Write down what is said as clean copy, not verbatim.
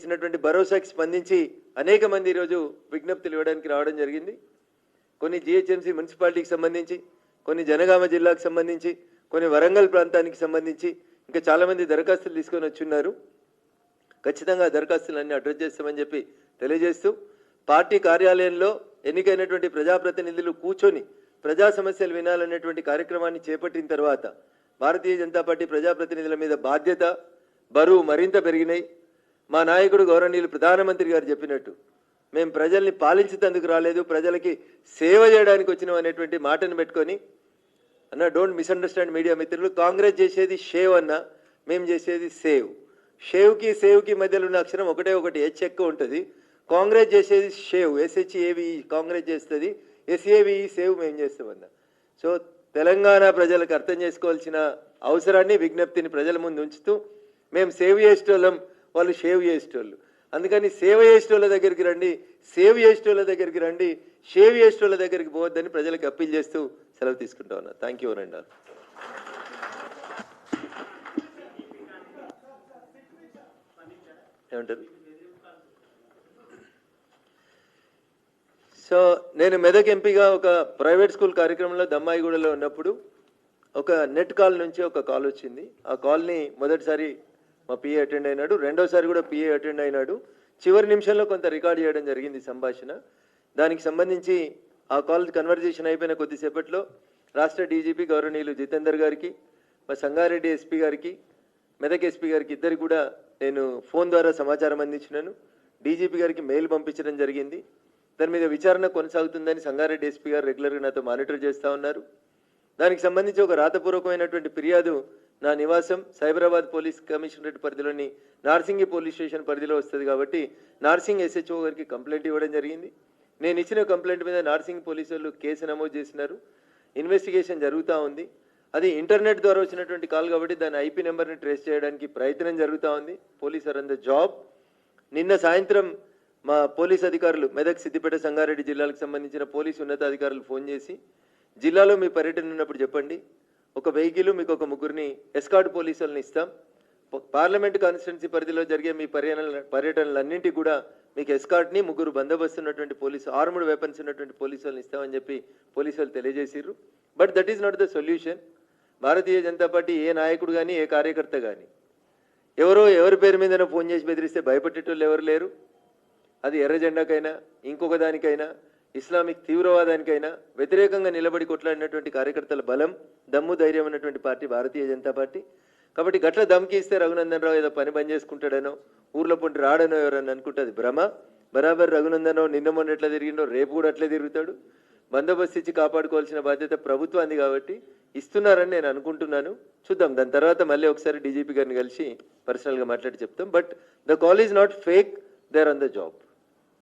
ఇచ్చినటువంటి భరోసాకి స్పందించి అనేక మంది ఈరోజు విజ్ఞప్తులు ఇవ్వడానికి రావడం జరిగింది. కొన్ని జిహెచ్ఎంసీ మున్సిపాలిటీకి సంబంధించి, కొన్ని జనగామ జిల్లాకు సంబంధించి, కొన్ని వరంగల్ ప్రాంతానికి సంబంధించి ఇంకా చాలామంది దరఖాస్తులు తీసుకొని వచ్చున్నారు. ఖచ్చితంగా దరఖాస్తులన్నీ అడ్రస్ చేస్తామని చెప్పి తెలియజేస్తూ, పార్టీ కార్యాలయంలో ఎన్నికైనటువంటి ప్రజాప్రతినిధులు కూర్చొని ప్రజా సమస్యలు వినాలనేటువంటి కార్యక్రమాన్ని చేపట్టిన తర్వాత భారతీయ జనతా పార్టీ ప్రజాప్రతినిధుల మీద బాధ్యత, బరువు మరింత పెరిగినాయి. మా నాయకుడు గౌరవనీయులు ప్రధానమంత్రి గారు చెప్పినట్టు మేము ప్రజల్ని పాలించేందుకు రాలేదు, ప్రజలకి సేవ చేయడానికి వచ్చినాం అనేటువంటి మాటను పెట్టుకొని, అన్న డోంట్ మిస్అండర్స్టాండ్ మీడియా మిత్రులు, కాంగ్రెస్ చేసేది షేవ్ అన్న, మేము చేసేది సేవ్. షేవ్కి సేవ్కి మధ్యలో ఉన్న అక్షరం ఒకటి హెచ్ ఎక్కువ ఉంటుంది. కాంగ్రెస్ చేసేది షేవ్, SHAVE కాంగ్రెస్ చేస్తుంది, SAVE సేవ్ మేము చేస్తామన్నా. సో తెలంగాణ ప్రజలకు అర్థం చేసుకోవాల్సిన అవసరాన్ని, విజ్ఞప్తిని ప్రజల ముందు ఉంచుతూ, మేము సేవ్ చేసేటోళ్ళం, వాళ్ళు షేవ్ చేసేటోళ్ళు. అందుకని సేవ చేసేటోళ్ళ దగ్గరికి రండి, సేవ్ చేసేటోళ్ళ దగ్గరికి రండి, షేవ్ చేసేటోళ్ళ దగ్గరికి పోవద్దని ప్రజలకు అప్పీల్ చేస్తూ సెలవు తీసుకుంటా ఉన్నా. థ్యాంక్ యూ అనండి. ఏమంటారు? సో నేను మెదక్ ఎంపీగా ఒక ప్రైవేట్ స్కూల్ కార్యక్రమంలో దమ్మాయిగూడలో ఉన్నప్పుడు ఒక నెట్ కాల్ నుంచి ఒక కాల్ వచ్చింది. ఆ కాల్ని మొదటిసారి మా PA అటెండ్ అయినాడు, రెండోసారి కూడా PA అటెండ్ అయినాడు. చివరి నిమిషంలో కొంత రికార్డ్ చేయడం జరిగింది సంభాషణ. దానికి సంబంధించి ఆ కాల్ కన్వర్జేషన్ అయిపోయిన కొద్దిసేపట్లో రాష్ట్ర DGP గౌరవనీయులు జితేందర్ గారికి, మా సంగారెడ్డి SP గారికి, మెదక్ SP గారికి ఇద్దరికి కూడా నేను ఫోన్ ద్వారా సమాచారం అందించినాను. DGP గారికి మెయిల్ పంపించడం జరిగింది. దాని మీద విచారణ కొనసాగుతుందని సంగారెడ్డి SP గారు రెగ్యులర్గా నాతో మానిటర్ చేస్తూ ఉన్నారు. దానికి సంబంధించి ఒక రాతపూర్వకమైనటువంటి ఫిర్యాదు నా నివాసం సైబరాబాద్ పోలీస్ కమిషనరేట్ పరిధిలోని నార్సింగి పోలీస్ స్టేషన్ పరిధిలో వస్తుంది కాబట్టి నార్సింగ్ SHO గారికి కంప్లైంట్ ఇవ్వడం జరిగింది. నేను ఇచ్చిన కంప్లైంట్ మీద నార్సింగ్ పోలీసు వాళ్ళు కేసు నమోదు చేసినారు. ఇన్వెస్టిగేషన్ జరుగుతూ ఉంది. అది ఇంటర్నెట్ ద్వారా వచ్చినటువంటి కాల్ కాబట్టి దాని IP నెంబర్ని ట్రేస్ చేయడానికి ప్రయత్నం జరుగుతూ ఉంది. Police are on the job. నిన్న సాయంత్రం మా పోలీస్ అధికారులు, మెదక్, సిద్దిపేట, సంగారెడ్డి జిల్లాలకు సంబంధించిన పోలీసు ఉన్నతాధికారులు ఫోన్ చేసి, జిల్లాలో మీ పర్యటన ఉన్నప్పుడు చెప్పండి, ఒక వెహికల్ మీకు ఒక ముగ్గురిని ఎస్కార్ట్ పోలీసులను ఇస్తాం, పార్లమెంట్ కాన్స్టిట్యున్సీ పరిధిలో జరిగే మీ పర్యటనలన్నింటి కూడా మీకు ఎస్కార్ట్ని, ముగ్గురు బందోబస్తు ఉన్నటువంటి పోలీసు, ఆర్మ్డ్ వెపన్స్ ఉన్నటువంటి పోలీసులను ఇస్తామని చెప్పి పోలీసులు తెలియజేసిర్రు. But that is not the solution. Bharatiya Janata party ఏ నాయకుడు కానీ, ఏ కార్యకర్త కానీ ఎవరి పేరు మీదైనా ఫోన్ చేసి బెదిరిస్తే భయపడేటోళ్ళు ఎవరు లేరు. అది ఎర్ర జెండాకైనా, ఇంకొక దానికైనా, ఇస్లామిక్ తీవ్రవాదానికైనా వ్యతిరేకంగా నిలబడి కొట్లాడినటువంటి కార్యకర్తల బలం, దమ్ము, ధైర్యం ఉన్నటువంటి పార్టీ భారతీయ జనతా పార్టీ. కాబట్టి గట్ల దమ్కి ఇస్తే రఘునందన్ రావు ఏదో పని బంద్ చేసుకుంటాడనో, ఊర్లో పొంటి రాడనో ఎవరన్నా అనుకుంటుంది భ్రమ. బరాబర్ రఘునందన్ రావు నిన్న మొన్న ఎట్లా తిరిగిండో రేపు కూడా అట్లే తిరుగుతాడు. బందోబస్తు ఇచ్చి కాపాడుకోవాల్సిన బాధ్యత ప్రభుత్వాన్ని కాబట్టి ఇస్తున్నారని నేను అనుకుంటున్నాను. చూద్దాం, దాని తర్వాత మళ్ళీ ఒకసారి DGP గారిని కలిసి పర్సనల్గా మాట్లాడి చెప్తాం. But the call is not fake, they are on the job.